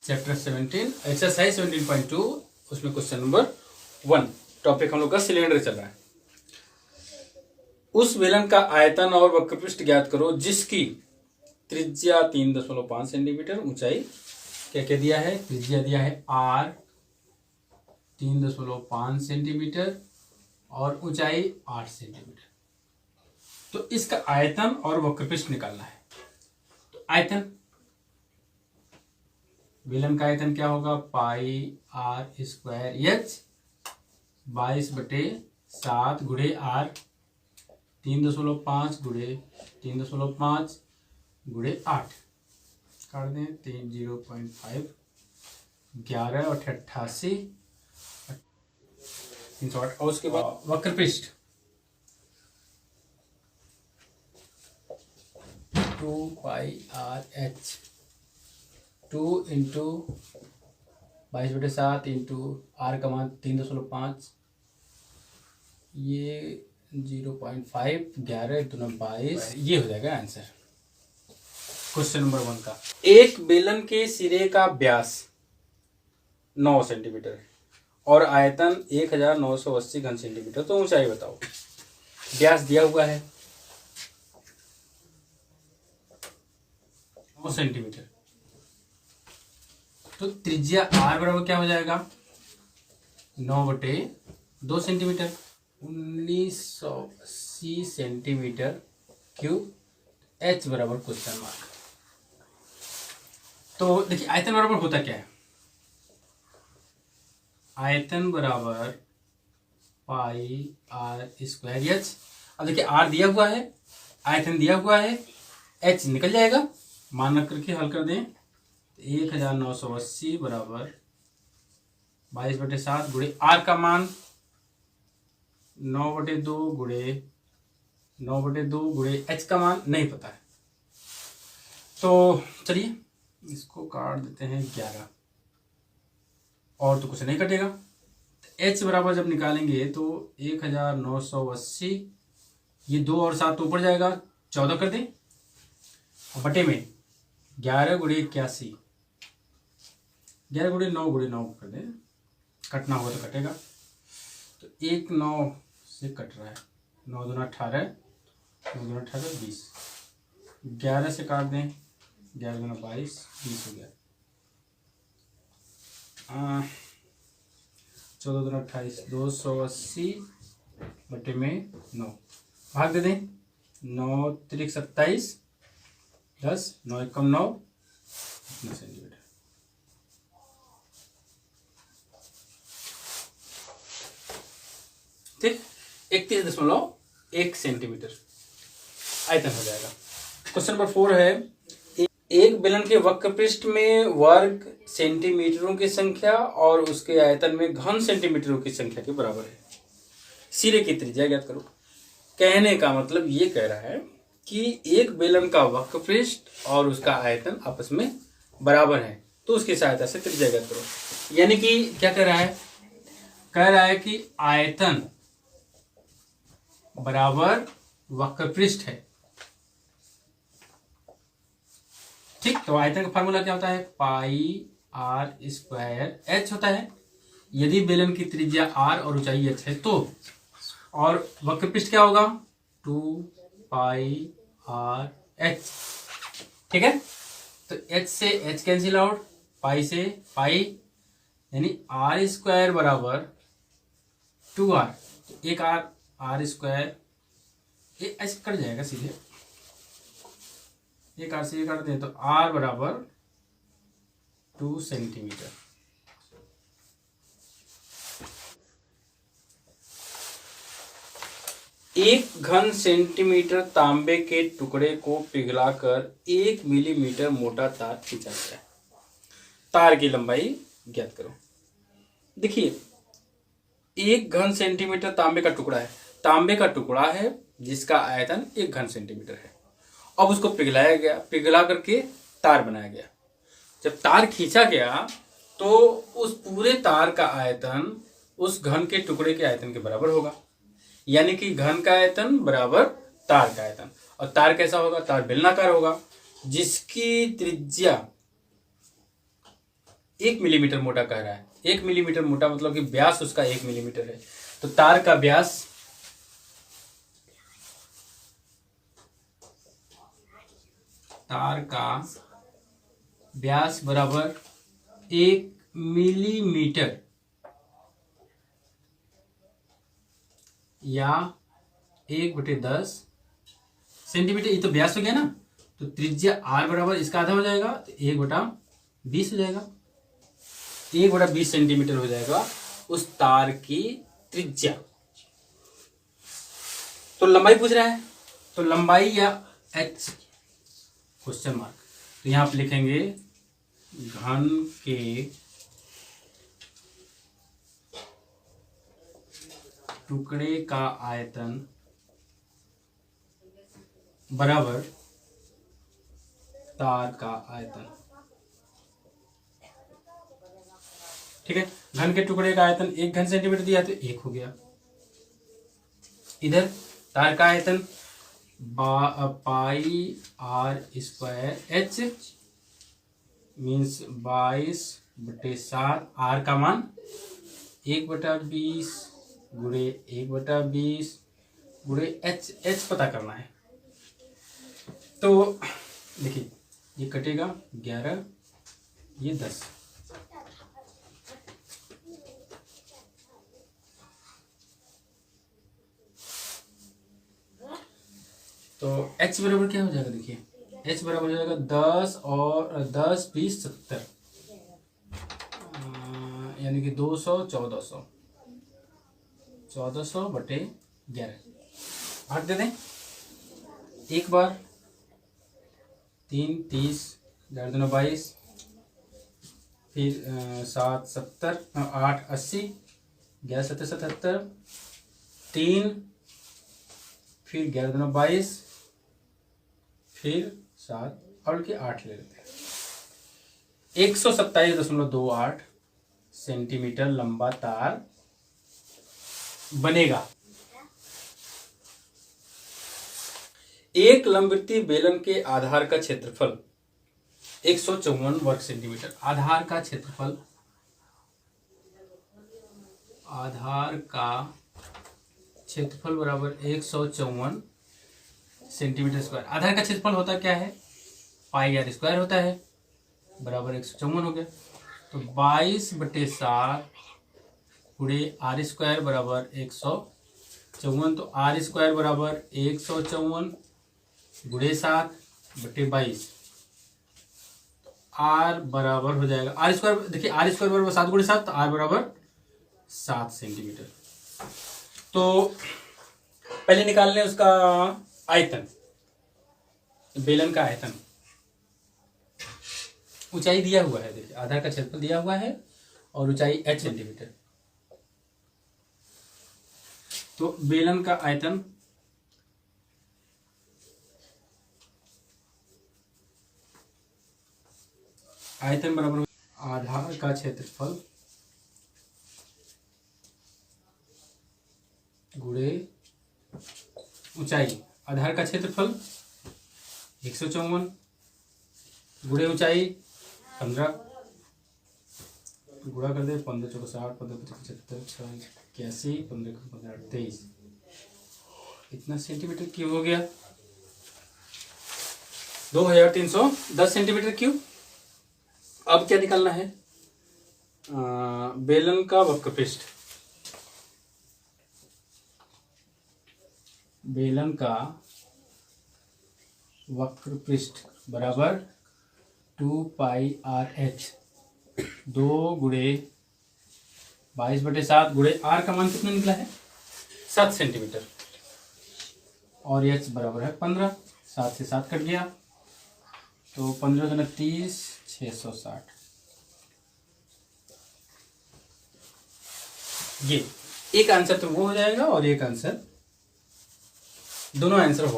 Chapter 17 exercise 17.2 उसमें question number 1 topic हम लोग का सिलेंडर चल रहा है। उस बेलन का आयतन और वक्रपृष्ठ ज्ञात करो जिसकी त्रिज्या 3.5 सेंटीमीटर, ऊंचाई क्या क्या दिया है, त्रिज्या दिया है r 3.5 सेंटीमीटर और ऊंचाई 8 सेंटीमीटर। तो इसका आयतन और वक्रपृष्ठ निकालना है। तो आयतन, बेलन का आयतन क्या होगा, पाई आर स्क्वायर एच 22/7 गुणे आर 3.5 गुणे 3.5 गुणे 8 काट दें 0.5 11 और 88 308। और उसके बाद वक्रपृष्ठ 2 pi R H 2 into 22/7 into R का मान 3.5, ये 0.5 11 दूना 22, ये हो जाएगा आंसर क्वेश्चन नंबर 1 का। एक बेलन के सिरे का व्यास 9 सेंटीमीटर है और आयतन 1980 घन सेंटीमीटर। तो ऊंचाई बताओ। व्यास दिया हुआ है 9 सेंटीमीटर, तो त्रिज्या r बराबर क्या हो जाएगा, 9/2 सेंटीमीटर, 1980 सेंटीमीटर क्यूब, h बराबर क्वेश्चन मार्क। तो देखिए आयतन बराबर होता क्या है, आयतन बराबर पाई आर स्क्वायर एच। अब देखिए r दिया हुआ है, आयतन दिया हुआ है, h निकल जाएगा, मान रख करके हल कर दें। 1980 बराबर 22/7 गुणे आर का मान 9/2 गुणे एच का मान नहीं पता है। तो चलिए इसको काट देते हैं 11, और तो कुछ नहीं कटेगा। एच बराबर जब निकालेंगे तो 1980, ये 2 और 7 तो ऊपर जाएगा, 14 कर दें, बटे में 11 गुणे 81, 11 गुणे 9 कर दें, कटना होगा तो कटेगा। तो 1 9 से कट रहा है, 9 दूना 18, 9 दूना 18 20, 11 से काट दें, 11 दूना 22, 20 हो गया, 14 दूना 28, 280 बटे में 9, भाग दे दें, 9 त्रिक 27, 10 9 एकम 9 सेंटीमीटर। ठीक, 31.1 सेंटीमीटर आयतन हो जाएगा। क्वेश्चन नंबर 4 है, एक बेलन के वक्रपृष्ठ में वर्ग सेंटीमीटरों की संख्या और उसके आयतन में घन सेंटीमीटरों की संख्या के बराबर है। सिरे की त्रिज्या ज्ञात करो। कहने का मतलब ये कह रहा है कि एक बेलन का वक्रपृष्ठ और उसका आयतन आपस में बराबर है, तो उसकी सहायता से त्रिज्या ज्ञात करो। यानी कि क्या कह रहा है, कह रहा है कि आयतन बराबर वक्रपृष्ठ है। ठीक, तो आयतन का फार्मूला क्या होता है, पाई आर स्क्वायर एच होता है। यदि बेलन की त्रिज्या r और ऊंचाई h है तो, और वक्रपृष्ठ क्या होगा, 2 पाई आर एच। ठीक है, तो h से h कैंसिल आउट, पाई से पाई, यानी आर स्क्वायर बराबर 2r, एक आर स्क्वायर, ये ऐसे कट जाएगा सीधे, एक आर से ये काट दें तो r बराबर 2 सेंटीमीटर। एक घन सेंटीमीटर तांबे के टुकड़े को पिघलाकर 1 मिलीमीटर मोटा तार खींचा गया है। तार की लंबाई ज्ञात करो। देखिए 1 घन सेंटीमीटर तांबे का टुकड़ा है, तांबे का टुकड़ा है जिसका आयतन 1 घन सेंटीमीटर है। अब उसको पिघलाया गया, पिघला करके तार बनाया गया। जब तार खींचा गया तो उस पूरे तार का आयतन उस घन के टुकड़े के आयतन के बराबर होगा। यानी कि घन का आयतन बराबर तार का आयतन। और तार कैसा होगा, तार बेलनाकार होगा जिसकी त्रिज्या 1 मिलीमीटर मोटा कह रहा है। 1 मिलीमीटर मोटा मतलब कि व्यास उसका 1 मिलीमीटर है। तो तार का व्यास बराबर 1 मिलीमीटर या 1/10 सेंटीमीटर। ये तो व्यास हो गया ना, तो त्रिज्या r बराबर इसका आधा हो जाएगा, तो 1/20 हो जाएगा। 1/20 सेंटीमीटर हो जाएगा उस तार की त्रिज्या। तो लंबाई पूछ रहा है, तो लंबाई या h क्वेश्चन मार्क, तो यहां आप लिखेंगे घन के टुकड़े का आयतन बराबर तार का आयतन। ठीक है, घन के टुकड़े का आयतन 1 घन सेंटीमीटर दिया तो 1 हो गया। इधर तार का आयतन पाई r square h means 22/7। r का मान 1/20 गुणे 1/20 गुणे h पता करना है। तो देखिए ये कटेगा 11, ये 10। तो h बराबर क्या हो जाएगा, देखिए h बराबर हो जाएगा 10 और 10 20 70, यानी कि 200 1400 1400/11। भाग दे दें एक बार, 3 30 11 22, फिर 7 70, 8 80, 11 7 77, 3, फिर 11 22, फिर 7 और के 8 ले लेते हैं। 127.28 सेंटीमीटर लंबा तार बनेगा। एक लंबवृत्तीय बेलन के आधार का क्षेत्रफल 154 वर्ग सेंटीमीटर। आधार का क्षेत्रफल बराबर 154 सेंटीमीटर स्क्वायर। आधार का क्षेत्रफल होता क्या है, पाई r स्क्वायर होता है, बराबर 154 हो गया। तो 22/7 गुणे r स्क्वायर बराबर 154। तो r स्क्वायर बराबर 154 गुणे 7/22। r बराबर हो जाएगा, r स्क्वायर देखिए, r स्क्वायर बराबर 7 गुणे 7, तो r बराबर 7 सेंटीमीटर। तो पहले निकाल लें उसका आयतन, बेलन का आयतन। ऊंचाई दिया हुआ है, देखिए आधार का क्षेत्रफल दिया हुआ है और ऊंचाई h सेंटीमीटर। तो बेलन का आयतन बराबर आधार का क्षेत्रफल गुणे ऊंचाई। आधार का क्षेत्रफल 154 गुणे ऊंचाई 15, गुणा कर दे 15 चौका 60, 15 75, 81, 15 23, इतना सेंटीमीटर क्यूब हो गया, 2310 सेंटीमीटर क्यूब। अब क्या निकालना है, बेलन का वक्रपृष्ठ। बेलन का वक्रपृष्ठ बराबर 2πRh, 2 गुणे 22/7 गुणे r का मान कितना निकला है 7 सेंटीमीटर, और h बराबर है 15। 7 से 7 कट गया, तो 15 गुना 30 660। ये एक आंसर तो वो हो जाएगा और एक आंसर, दोनों आंसर होगा।